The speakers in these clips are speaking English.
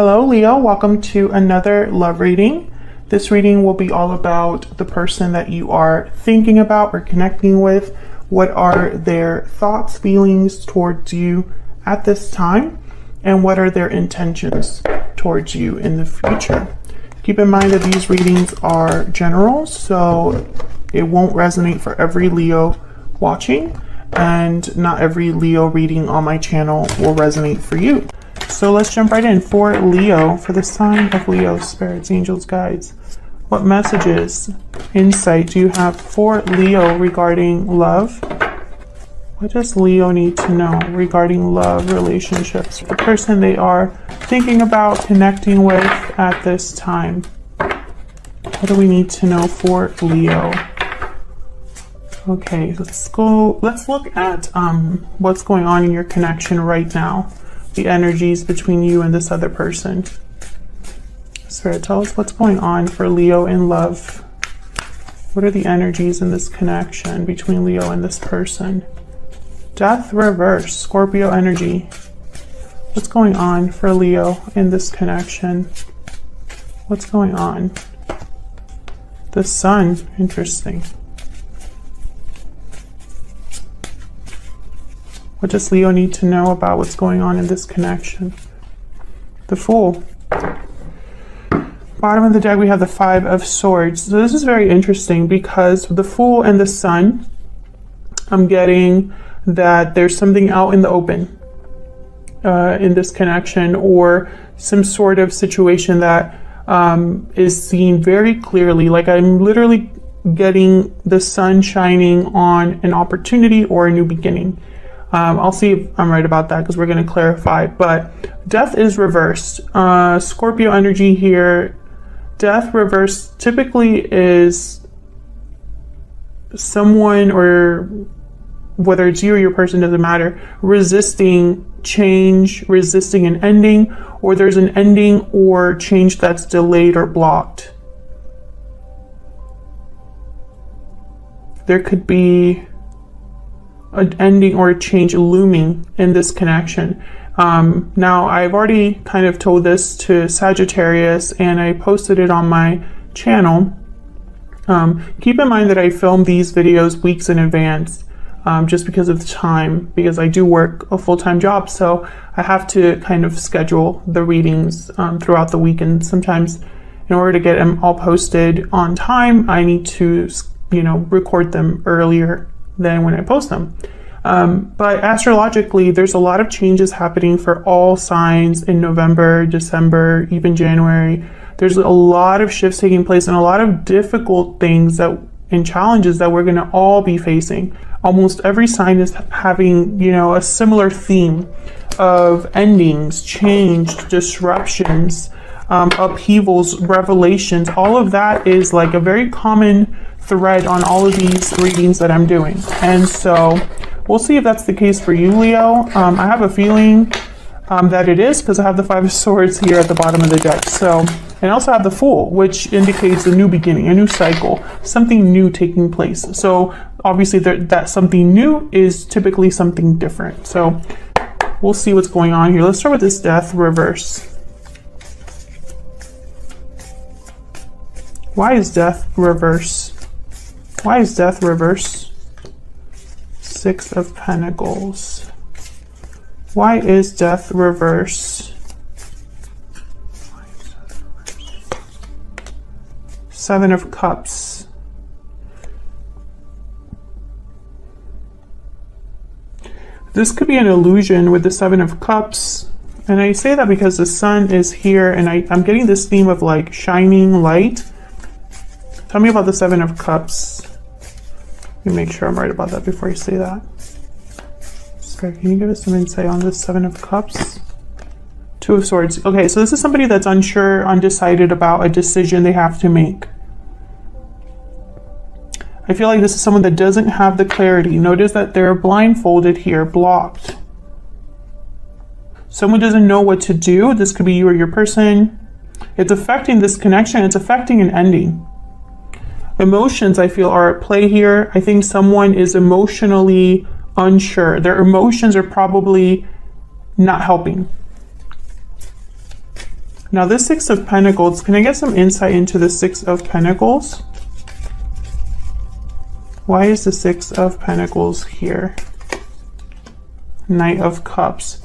Hello Leo, welcome to another love reading. This reading will be all about the person that you are thinking about or connecting with. What are their thoughts, feelings towards you at this time? And what are their intentions towards you in the future? Keep in mind that these readings are general, so it won't resonate for every Leo watching, and not every Leo reading on my channel will resonate for you. So let's jump right in. For Leo, for the sign of Leo, spirits, angels, guides, what messages, insight do you have for Leo regarding love? What does Leo need to know regarding love, relationships, the person they are thinking about connecting with at this time? What do we need to know for Leo? Okay, let's look at what's going on in your connection right now. The energies between you and this other person. Spirit, tell us what's going on for Leo in love. What are the energies in this connection between Leo and this person? Death reverse, Scorpio energy. What's going on for Leo in this connection? What's going on? The Sun, interesting. What does Leo need to know about what's going on in this connection? The Fool. Bottom of the deck, we have the Five of Swords. So this is very interesting because the Fool and the Sun, I'm getting that there's something out in the open in this connection, or some sort of situation that is seen very clearly. Like I'm literally getting the sun shining on an opportunity or a new beginning. I'll see if I'm right about that because we're going to clarify. But death is reversed. Scorpio energy here. Death reversed typically is someone, or whether it's you or your person, doesn't matter, resisting change, resisting an ending, or there's an ending or change that's delayed or blocked. There could be an ending or a change looming in this connection. Now, I've already kind of told this to Sagittarius and I posted it on my channel. Keep in mind that I film these videos weeks in advance just because of the time, because I do work a full-time job, so I have to kind of schedule the readings throughout the week, and sometimes in order to get them all posted on time, I need to, record them earlier than when I post them. But astrologically, there's a lot of changes happening for all signs in November, December, even January. There's a lot of shifts taking place and a lot of difficult things and challenges that we're going to all be facing. Almost every sign is having, a similar theme of endings, change, disruptions, upheavals, revelations. All of that is like a very common thread on all of these readings that I'm doing. And so we'll see if that's the case for you, Leo. I have a feeling that it is, because I have the Five of Swords here at the bottom of the deck. So, and I also have the Fool, which indicates a new beginning, a new cycle, something new taking place. So obviously that something new is typically something different. So we'll see what's going on here. Let's start with this Death reverse. Why is Death reverse? Why is Death reverse? Six of Pentacles. Why is Death reverse? Seven of Cups. This could be an illusion with the Seven of Cups. And I say that because the sun is here and I'm getting this theme of like shining light. Tell me about the Seven of Cups. Let me make sure I'm right about that before I say that. Spirit, can you give us some insight on this Seven of Cups? Two of Swords. Okay, so this is somebody that's unsure, undecided about a decision they have to make. I feel like this is someone that doesn't have the clarity. Notice that they're blindfolded here, blocked. Someone doesn't know what to do. This could be you or your person. It's affecting this connection. It's affecting an ending. Emotions, I feel, are at play here. I think someone is emotionally unsure. Their emotions are probably not helping. Now this Six of Pentacles, can I get some insight into the Six of Pentacles? Why is the Six of Pentacles here? Knight of Cups.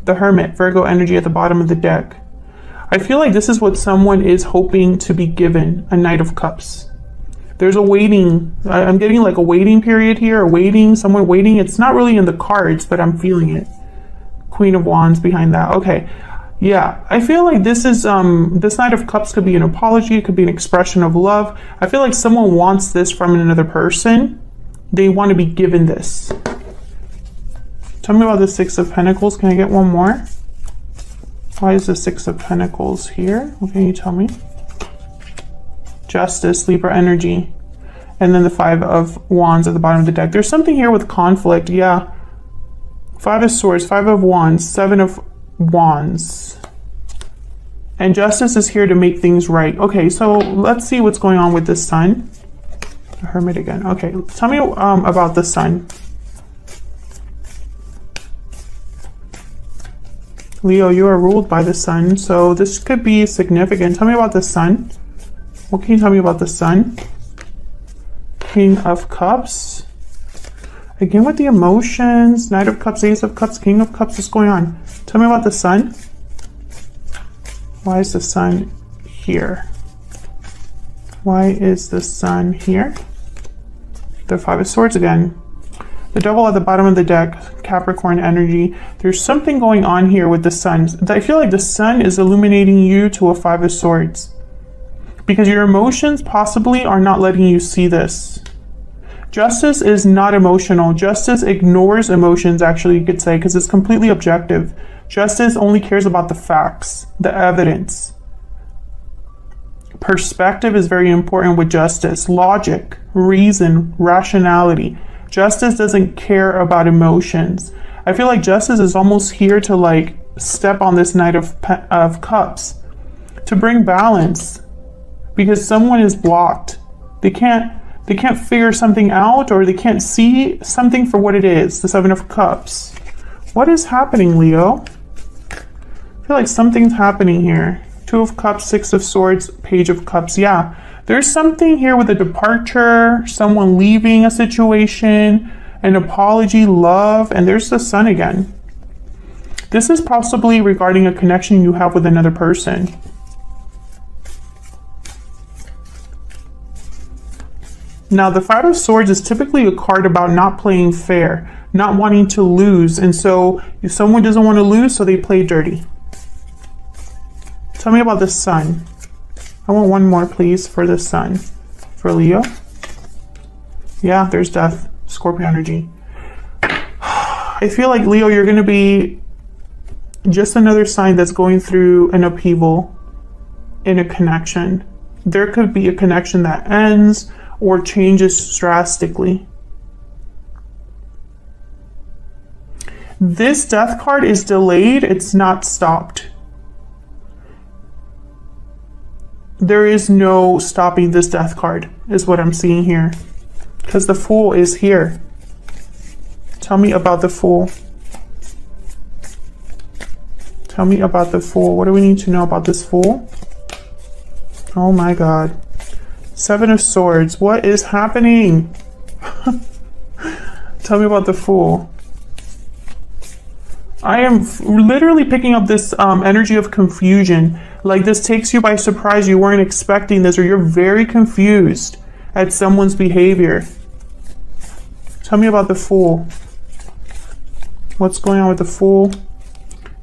The Hermit, Virgo energy at the bottom of the deck. I feel like this is what someone is hoping to be given, a Knight of Cups. There's a waiting, I'm getting like a waiting period here, someone waiting. It's not really in the cards, but I'm feeling it. Queen of Wands behind that. Okay. Yeah, I feel like this is, this Knight of Cups could be an apology. It could be an expression of love. I feel like someone wants this from another person. They want to be given this. Tell me about the Six of Pentacles. Can I get one more? Why is the Six of Pentacles here? What can you tell me? Justice, Libra energy. And then the Five of Wands at the bottom of the deck. There's something here with conflict. Yeah. Five of Swords, Five of Wands, Seven of Wands. And Justice is here to make things right. Okay, so let's see what's going on with the Sun. The Hermit again. Okay, tell me about the Sun. Leo, you are ruled by the Sun, so this could be significant. Tell me about the Sun. What can you tell me about the Sun? King of Cups. Again with the emotions. Knight of Cups, Ace of Cups, King of Cups. What's going on? Tell me about the Sun. Why is the Sun here? Why is the Sun here? The Five of Swords again. The Devil at the bottom of the deck, Capricorn energy. There's something going on here with the Sun. I feel like the Sun is illuminating you to a Five of Swords. Because your emotions possibly are not letting you see this. Justice is not emotional. Justice ignores emotions, actually, you could say, because it's completely objective. Justice only cares about the facts, the evidence. Perspective is very important with justice. Logic, reason, rationality. Justice doesn't care about emotions. I feel like justice is almost here to like step on this Knight of Cups to bring balance, because someone is blocked. They can't figure something out, or they can't see something for what it is. The Seven of Cups. What is happening, Leo? I feel like something's happening here. Two of Cups, Six of Swords, Page of Cups. Yeah, there's something here with a departure, someone leaving a situation, an apology, love, and there's the Sun again. This is possibly regarding a connection you have with another person. Now, the Five of Swords is typically a card about not playing fair, not wanting to lose. And so if someone doesn't want to lose, so they play dirty. Tell me about the Sun. I want one more, please, for the Sun. For Leo. Yeah, there's death. Scorpio energy. I feel like, Leo, you're going to be just another sign that's going through an upheaval in a connection. There could be a connection that ends or changes drastically. This death card is delayed, it's not stopped. There is no stopping this death card, is what I'm seeing here. Because the Fool is here. Tell me about the Fool. Tell me about the Fool. What do we need to know about this Fool? Oh my God. Seven of Swords. What is happening? Tell me about the Fool. I am literally picking up this energy of confusion. Like this takes you by surprise. You weren't expecting this, or you're very confused at someone's behavior. Tell me about the Fool. What's going on with the Fool?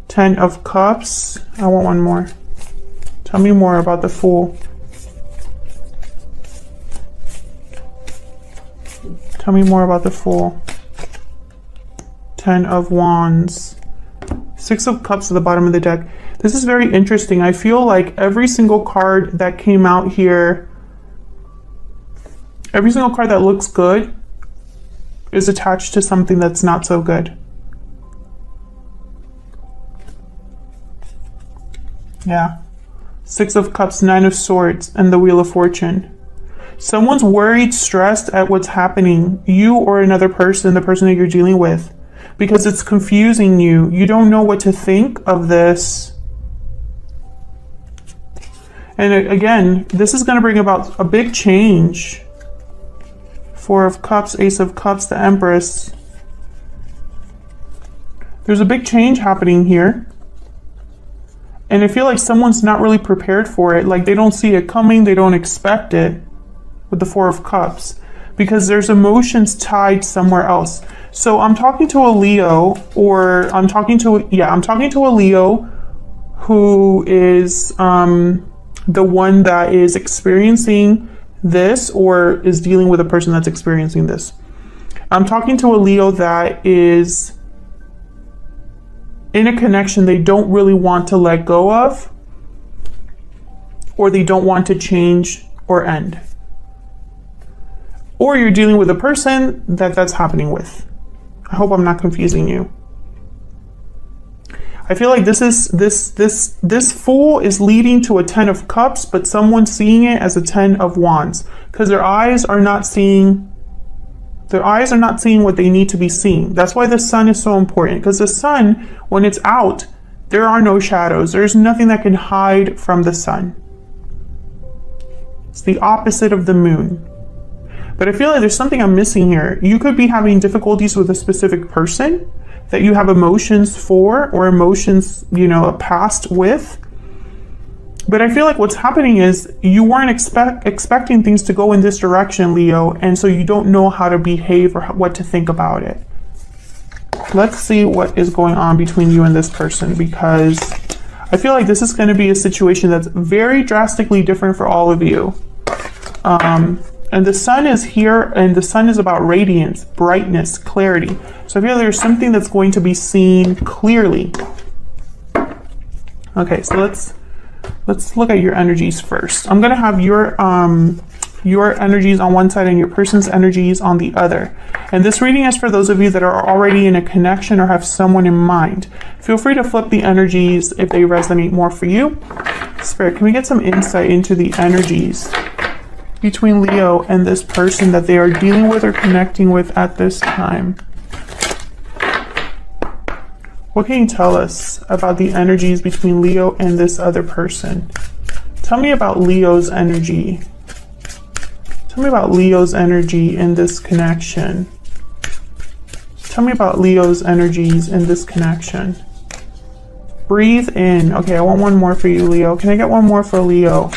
Ten of Cups. I want one more. Tell me more about the Fool. Tell me more about the Fool. Ten of Wands. Six of Cups at the bottom of the deck. This is very interesting. I feel like every single card that came out here, every single card that looks good is attached to something that's not so good. Yeah. Six of Cups, Nine of Swords, and the Wheel of Fortune. Someone's worried, stressed at what's happening, you or another person, the person that you're dealing with, because it's confusing you. You don't know what to think of this. And again, this is going to bring about a big change. Four of Cups, Ace of Cups, the Empress. There's a big change happening here. And I feel like someone's not really prepared for it. Like they don't see it coming. They don't expect it with the Four of Cups. Because there's emotions tied somewhere else. So I'm talking to a Leo, or I'm talking to a Leo who is the one that is experiencing this, or is dealing with a person that's experiencing this. I'm talking to a Leo that is in a connection they don't really want to let go of, or they don't want to change or end. Or you're dealing with a person that's happening with. I hope I'm not confusing you. I feel like this Fool is leading to a Ten of Cups, but someone's seeing it as a Ten of Wands, because their eyes are not seeing what they need to be seeing. That's why the Sun is so important, because the Sun, when it's out, there are no shadows. There's nothing that can hide from the Sun. It's the opposite of the Moon. But I feel like there's something I'm missing here. You could be having difficulties with a specific person that you have emotions for, or emotions, a past with. But I feel like what's happening is you weren't expecting things to go in this direction, Leo, and so you don't know how to behave or what to think about it. Let's see what is going on between you and this person, because I feel like this is going to be a situation that's very drastically different for all of you. And the Sun is here, and the Sun is about radiance, brightness, clarity. So I feel like there's something that's going to be seen clearly. Okay, so let's look at your energies first. I'm going to have your energies on one side and your person's energies on the other. And this reading is for those of you that are already in a connection or have someone in mind. Feel free to flip the energies if they resonate more for you. Spirit, can we get some insight into the energies between Leo and this person that they are dealing with or connecting with at this time? What can you tell us about the energies between Leo and this other person? Tell me about Leo's energy. Tell me about Leo's energy in this connection. Tell me about Leo's energies in this connection. Breathe in. Okay, I want one more for you, Leo. Can I get one more for Leo?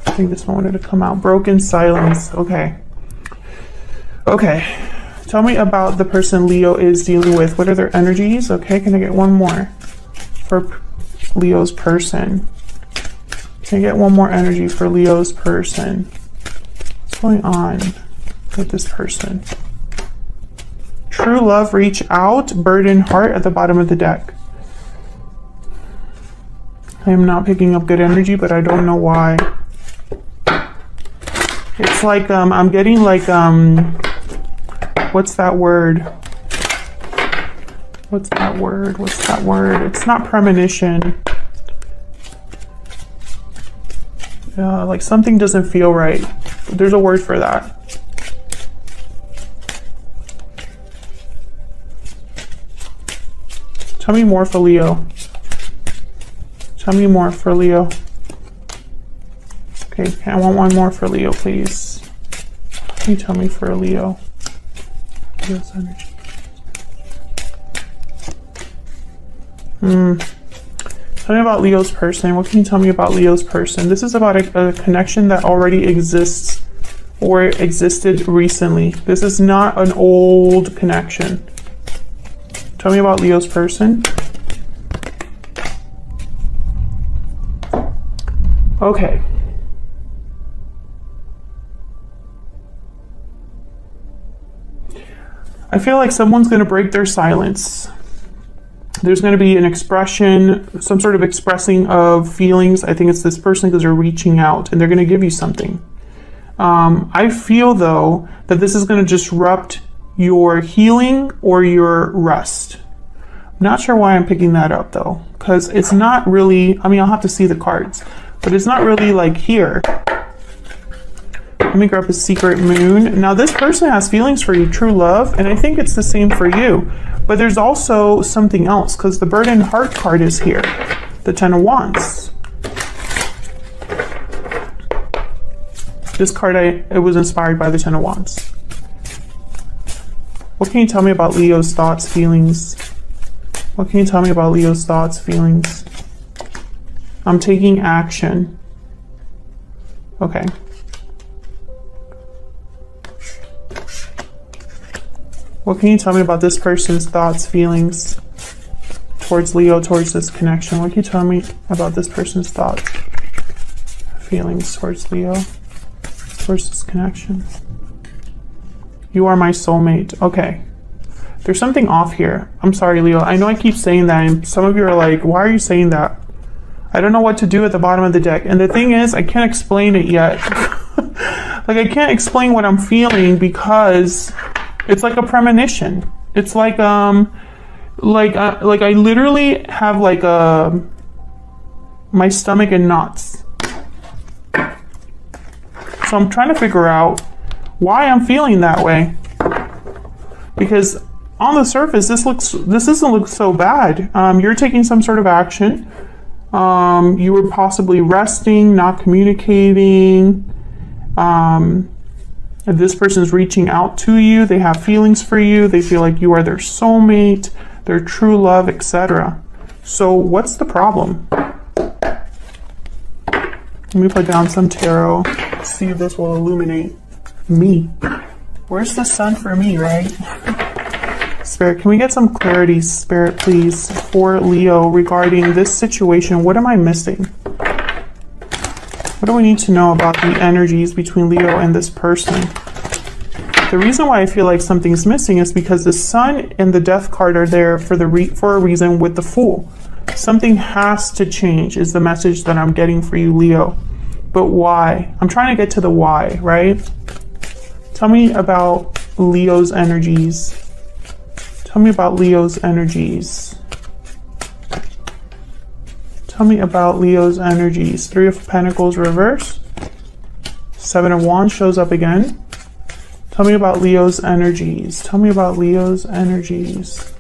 I think this one wanted to come out. Broken silence. Okay. Okay. Tell me about the person Leo is dealing with. What are their energies? Okay, can I get one more for Leo's person? Can I get one more energy for Leo's person? What's going on with this person? True love, reach out, burden heart at the bottom of the deck. I am not picking up good energy, but I don't know why. It's like, I'm getting like, what's that word? What's that word? What's that word? It's not premonition. Like something doesn't feel right. There's a word for that. Tell me more for Leo. Tell me more for Leo. Okay, I want one more for Leo, please. Can you tell me for Leo? Leo's energy. Tell me about Leo's person. What can you tell me about Leo's person? This is about a connection that already exists or existed recently. This is not an old connection. Tell me about Leo's person. Okay. I feel like someone's going to break their silence. There's going to be an expression, some sort of expressing of feelings. I think it's this person because they're reaching out and they're going to give you something. I feel, though, that this is going to disrupt your healing or your rest. I'm not sure why I'm picking that up, though, because it's not really, I mean, I'll have to see the cards, but it's not really like here. Let me grab a secret moon. Now, this person has feelings for you, true love, and I think it's the same for you. But there's also something else, because the burden heart card is here, the Ten of Wands. This card, it was inspired by the Ten of Wands. What can you tell me about Leo's thoughts, feelings? What can you tell me about Leo's thoughts, feelings? I'm taking action. Okay. What can you tell me about this person's thoughts, feelings towards Leo, towards this connection? What can you tell me about this person's thoughts, feelings towards Leo, towards this connection? You are my soulmate. Okay. There's something off here. I'm sorry, Leo. I know I keep saying that, and some of you are like, why are you saying that? I don't know what to do at the bottom of the deck. And the thing is, I can't explain it yet. Like, I can't explain what I'm feeling because it's like a premonition. It's like I literally have like my stomach in knots. So I'm trying to figure out why I'm feeling that way. Because on the surface, this doesn't look so bad. You're taking some sort of action. You were possibly resting, not communicating. This person's reaching out to you. They have feelings for you. They feel like you are their soulmate, their true love, etc. So what's the problem? Let me put down some tarot. See if this will illuminate me. Where's the sun for me, right? Spirit, can we get some clarity, Spirit, please, for Leo regarding this situation? What am I missing? What do we need to know about the energies between Leo and this person? The reason why I feel like something's missing is because the Sun and the Death card are there for a reason with the Fool. Something has to change is the message that I'm getting for you, Leo. But why? I'm trying to get to the why, right? Tell me about Leo's energies. Tell me about Leo's energies. Tell me about Leo's energies. Three of Pentacles reverse. Seven of Wands shows up again. Tell me about Leo's energies. Tell me about Leo's energies.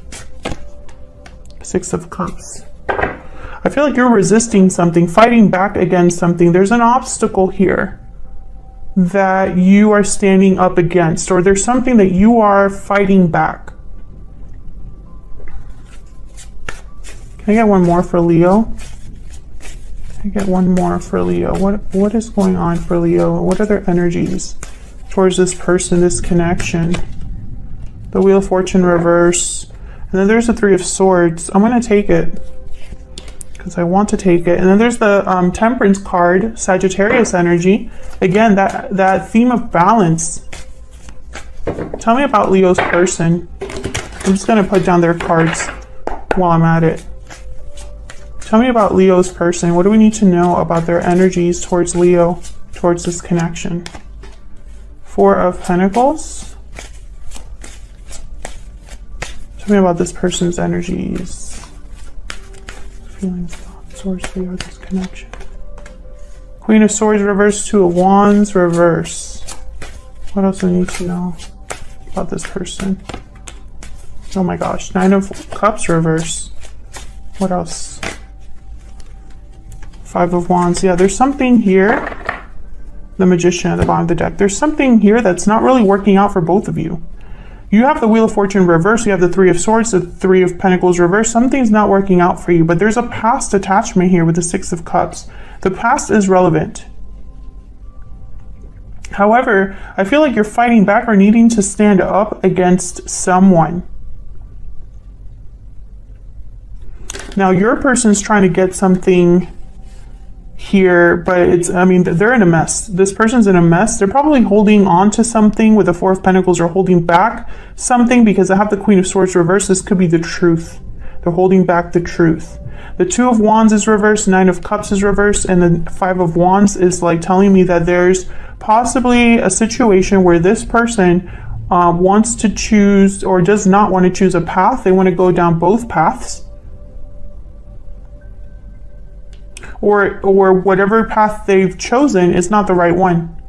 Six of Cups. I feel like you're resisting something, fighting back against something. There's an obstacle here that you are standing up against, or there's something that you are fighting back. Can I get one more for Leo? Can I get one more for Leo? What is going on for Leo? What are their energies towards this person, this connection? The Wheel of Fortune reverse. And then there's the Three of Swords. I'm going to take it because I want to take it. And then there's the Temperance card, Sagittarius energy. Again, that theme of balance. Tell me about Leo's person. I'm just going to put down their cards while I'm at it. Tell me about Leo's person. What do we need to know about their energies towards Leo, towards this connection? Four of Pentacles. Tell me about this person's energies. Feelings, thoughts towards Leo, this connection. Queen of Swords reverse, Two of Wands reverse. What else do we need to know about this person? Oh my gosh, Nine of Cups reverse. What else? Five of Wands. Yeah, there's something here. The Magician at the bottom of the deck. There's something here that's not really working out for both of you. You have the Wheel of Fortune reverse. You have the Three of Swords, the Three of Pentacles reverse. Something's not working out for you, but there's a past attachment here with the Six of Cups. The past is relevant. However, I feel like you're fighting back or needing to stand up against someone. Now, your person's trying to get something here, but I mean, they're in a mess. This person's in a mess. They're probably holding on to something with the Four of Pentacles, or holding back something because I have the Queen of Swords reversed. This could be the truth. They're holding back the truth. The Two of Wands is reversed, Nine of Cups is reversed, and the Five of Wands is like telling me that there's possibly a situation where this person wants to choose, or does not want to choose a path. They want to go down both paths. Or whatever path they've chosen is not the right one.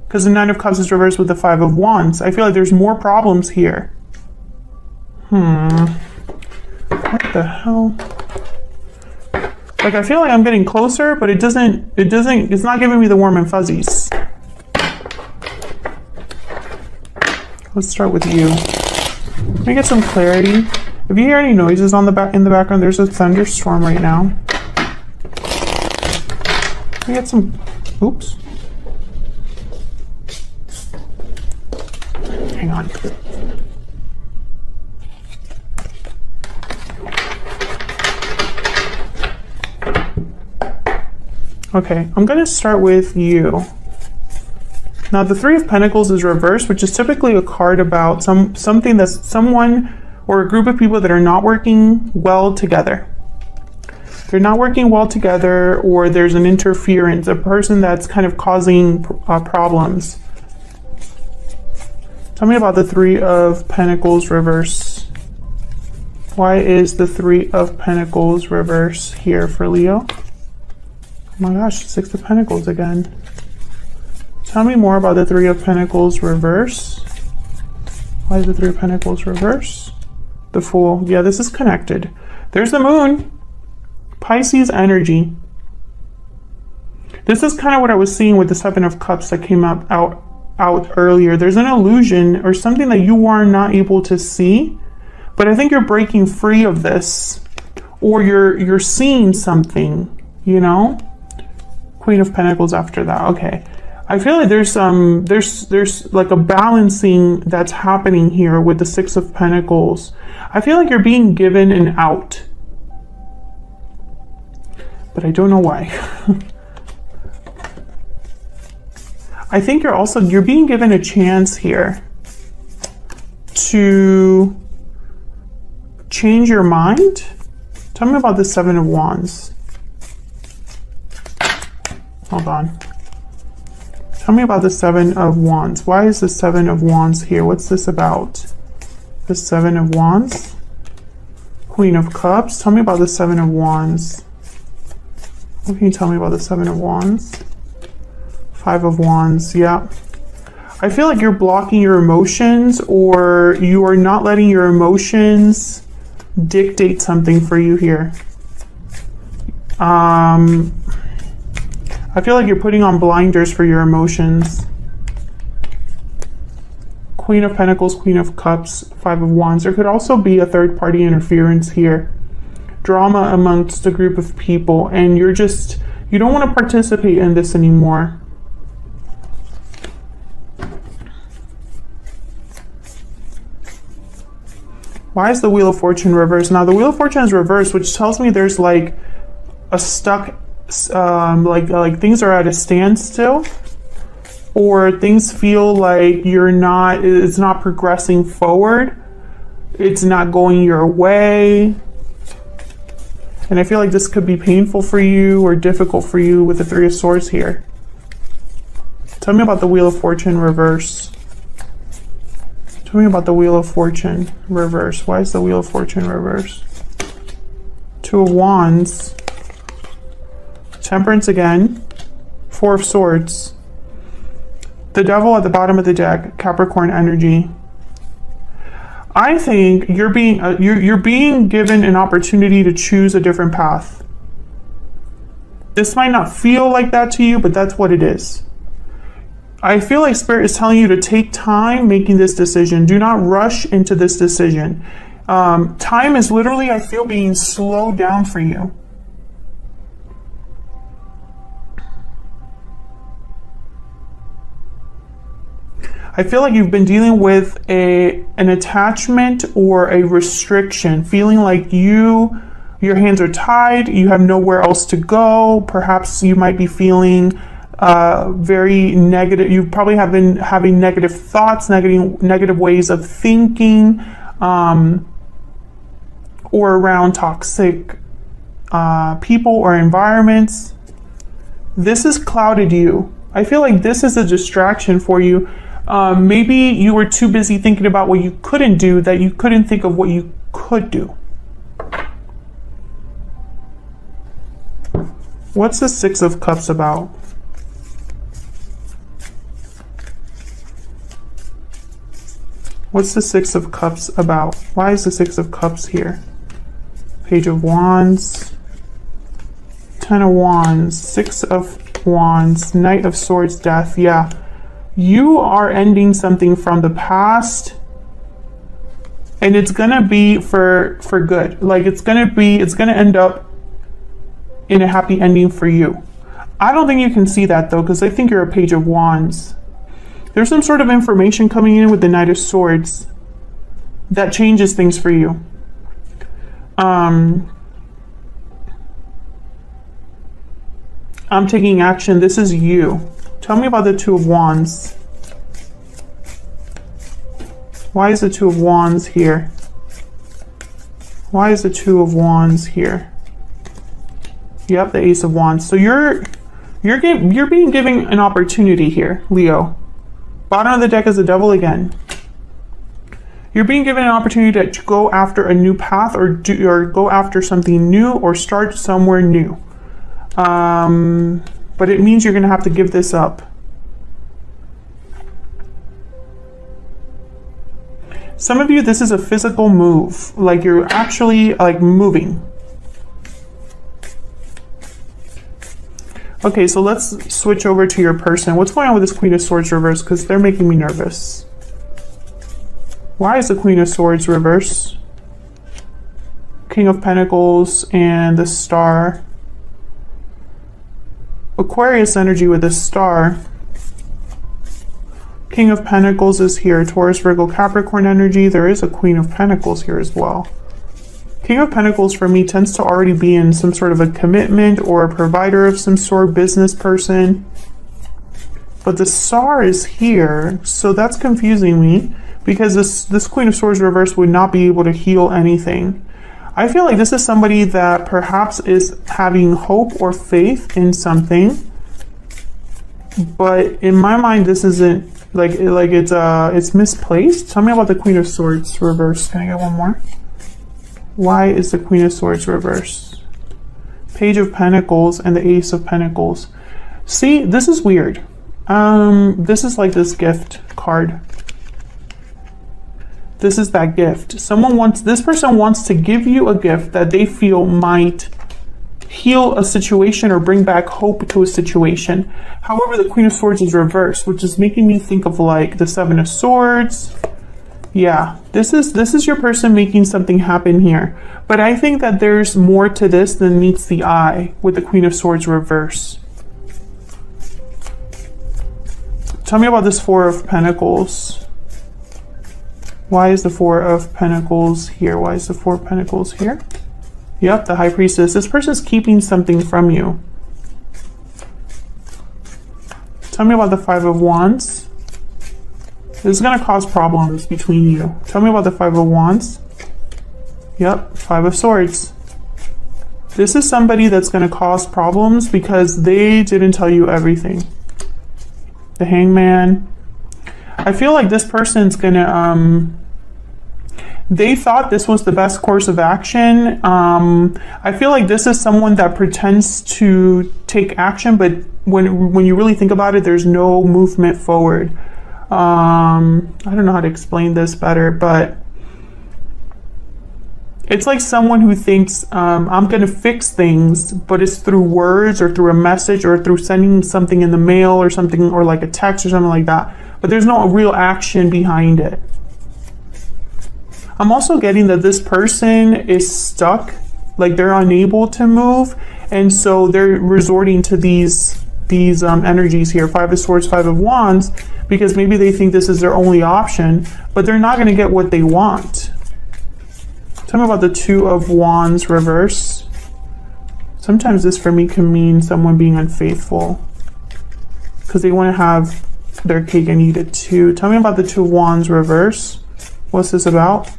Because the Nine of Cups is reversed with the Five of Wands. I feel like there's more problems here. What the hell? Like, I feel like I'm getting closer, but it's not giving me the warm and fuzzies. Let's start with you. Let me get some clarity. If you hear any noises on in the background, there's a thunderstorm right now. Let me get some, oops. Hang on. Okay, I'm going to start with you. Now, the Three of Pentacles is reversed, which is typically a card about something that's someone or a group of people that are not working well together. They're not working well together, or there's an interference, a person that's kind of causing problems. Tell me about the Three of Pentacles reverse. Why is the Three of Pentacles reverse here for Leo? Oh my gosh, Six of Pentacles again. Tell me more about the Three of Pentacles reverse. Why is the Three of Pentacles reverse? The Fool. Yeah, this is connected. There's the Moon. Pisces energy. This is kind of what I was seeing with the Seven of Cups that came out earlier. There's an illusion or something that you are not able to see, but I think you're breaking free of this, or you're seeing something, you know? Queen of Pentacles after that. Okay. I feel like there's like a balancing that's happening here with the Six of Pentacles. I feel like you're being given an out, but I don't know why. I think you're being given a chance here to change your mind. Tell me about the Seven of Wands. Hold on. Tell me about the Seven of Wands. Why is the Seven of Wands here? What's this about? The Seven of Wands. Queen of Cups. Tell me about the Seven of Wands. What can you tell me about the Seven of Wands? Five of Wands. Yeah. I feel like you're blocking your emotions, or you are not letting your emotions dictate something for you here. I feel like you're putting on blinders for your emotions. Queen of Pentacles, Queen of Cups, Five of Wands. There could also be a third-party interference here. Drama amongst a group of people, and you don't want to participate in this anymore. Why is the Wheel of Fortune reversed? Now, the Wheel of Fortune is reversed, which tells me there's like a stuck, like things are at a standstill, or things feel like it's not progressing forward. It's not going your way. And I feel like this could be painful for you or difficult for you with the Three of Swords here. Tell me about the Wheel of Fortune reverse. Tell me about the Wheel of Fortune reverse. Why is the Wheel of Fortune reverse? Two of Wands. Temperance again. Four of Swords. The Devil at the bottom of the deck. Capricorn energy. I think you're being given an opportunity to choose a different path. This might not feel like that to you, but that's what it is. I feel like Spirit is telling you to take time making this decision. Do not rush into this decision. Time is literally, I feel, being slowed down for you. I feel like you've been dealing with an attachment or a restriction, feeling like your hands are tied, you have nowhere else to go. Perhaps you might be feeling very negative. You probably have been having negative thoughts, negative ways of thinking, or around toxic people or environments. This has clouded you. I feel like this is a distraction for you. Maybe you were too busy thinking about what you couldn't do that you couldn't think of what you could do. What's the Six of Cups about? What's the Six of Cups about? Why is the Six of Cups here? Page of Wands, Ten of Wands, Six of Wands, Knight of Swords, Death. Yeah. You are ending something from the past, and it's gonna be for good. Like it's gonna end up in a happy ending for you. I don't think you can see that though, because I think you're a Page of Wands. There's some sort of information coming in with the Knight of Swords that changes things for you. I'm taking action. This is you. Tell me about the Two of Wands. Why is the Two of Wands here? Why is the Two of Wands here? Yep, the Ace of Wands. So you're being given an opportunity here, Leo. Bottom of the deck is the Devil again. You're being given an opportunity to go after a new path, or go after something new, or start somewhere new. But it means you're going to have to give this up. Some of you, this is a physical move. Like you're actually like moving. Okay, so let's switch over to your person. What's going on with this Queen of Swords reverse? Because they're making me nervous. Why is the Queen of Swords reverse? King of Pentacles and the Star. Aquarius energy with the Star. King of Pentacles is here. Taurus, Virgo, Capricorn energy. There is a Queen of Pentacles here as well. King of Pentacles for me tends to already be in some sort of a commitment or a provider of some sort, business person. But the Star is here, so that's confusing me, because this Queen of Swords reverse would not be able to heal anything. I feel like this is somebody that perhaps is having hope or faith in something, but in my mind this isn't like it's misplaced. Tell me about the Queen of Swords reverse. Can I get one more? Why is the Queen of Swords reverse? Page of Pentacles and the Ace of Pentacles. See, this is weird. This is like this gift card. This is that gift. This person wants to give you a gift that they feel might heal a situation or bring back hope to a situation. However, the Queen of Swords is reversed, which is making me think of like the Seven of Swords. Yeah, this is your person making something happen here. But I think that there's more to this than meets the eye with the Queen of Swords reverse. Tell me about this Four of Pentacles. Why is the Four of Pentacles here? Why is the Four of Pentacles here? Yep, the High Priestess. This person's keeping something from you. Tell me about the Five of Wands. This is going to cause problems between you. Tell me about the Five of Wands. Yep, Five of Swords. This is somebody that's going to cause problems because they didn't tell you everything. The Hangman. I feel like this person's going to... they thought this was the best course of action. I feel like this is someone that pretends to take action, but when you really think about it, there's no movement forward. I don't know how to explain this better, but it's like someone who thinks, I'm going to fix things, but it's through words or through a message or through sending something in the mail or something, or like a text or something like that. But there's no real action behind it. I'm also getting that this person is stuck, like they're unable to move, and so they're resorting to these energies here, Five of Swords, Five of Wands, because maybe they think this is their only option, but they're not going to get what they want. Tell me about the Two of Wands reverse. Sometimes this for me can mean someone being unfaithful because they want to have their cake and eat it too. Tell me about the Two of Wands reverse. What's this about?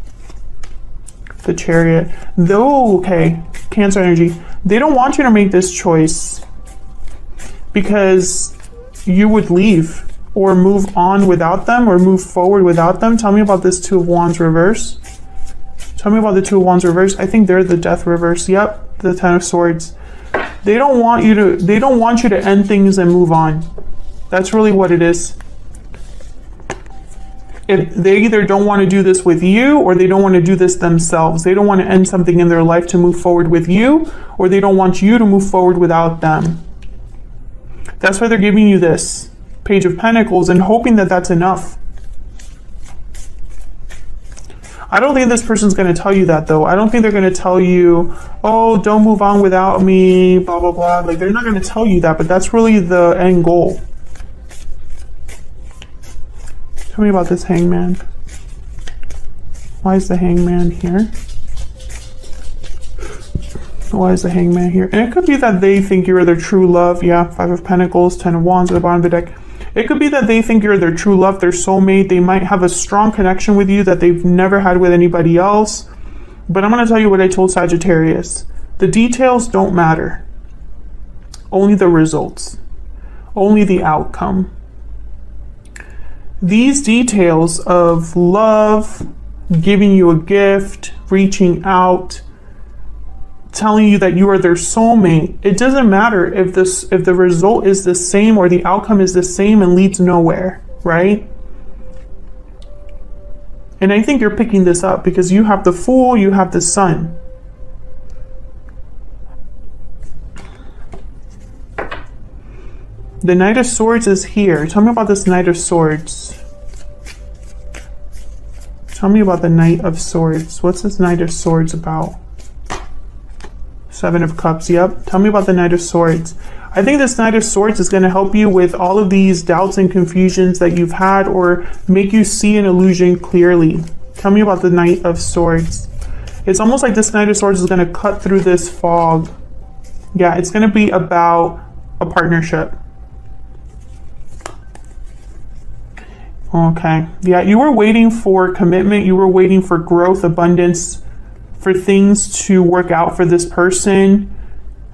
The Chariot. Though, okay, Cancer energy. They don't want you to make this choice because you would leave or move on without them or move forward without them. Tell me about this Two of Wands reverse. Tell me about the Two of Wands reverse. I think they're the Death reverse. Yep, the Ten of Swords. They don't want you to end things and move on. That's really what it is. If they either don't want to do this with you or they don't want to do this themselves. They don't want to end something in their life to move forward with you, or they don't want you to move forward without them. That's why they're giving you this. Page of Pentacles and hoping that that's enough. I don't think this person's going to tell you that, though. I don't think they're going to tell you, oh, don't move on without me, blah, blah, blah. Like, they're not going to tell you that, but that's really the end goal. Tell me about this Hangman. Why is the Hangman here? Why is the Hangman here? And it could be that they think you're their true love. Yeah, Five of Pentacles, Ten of Wands at the bottom of the deck. It could be that they think you're their true love, their soulmate. They might have a strong connection with you that they've never had with anybody else. But I'm going to tell you what I told Sagittarius. The details don't matter. Only the results. Only the outcome. These details of love, giving you a gift, reaching out, telling you that you are their soulmate, it doesn't matter if the result is the same or the outcome is the same and leads nowhere, right? And I think you're picking this up because you have the Fool, you have the Sun. The Knight of Swords is here. Tell me about this Knight of Swords. Tell me about the Knight of Swords. What's this Knight of Swords about? Seven of Cups, yep. Tell me about the Knight of Swords. I think this Knight of Swords is going to help you with all of these doubts and confusions that you've had or make you see an illusion clearly. Tell me about the Knight of Swords. It's almost like this Knight of Swords is going to cut through this fog. Yeah, it's going to be about a partnership. Okay. Yeah, you were waiting for commitment. You were waiting for growth, abundance, for things to work out for this person.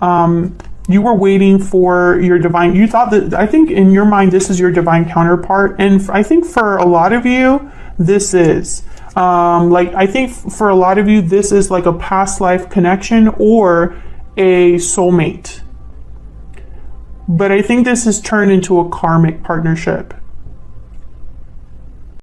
You were waiting for your divine, you thought that, I think in your mind, this is your divine counterpart. And I think for a lot of you, this is, I think for a lot of you, this is like a past life connection or a soulmate. But I think this has turned into a karmic partnership.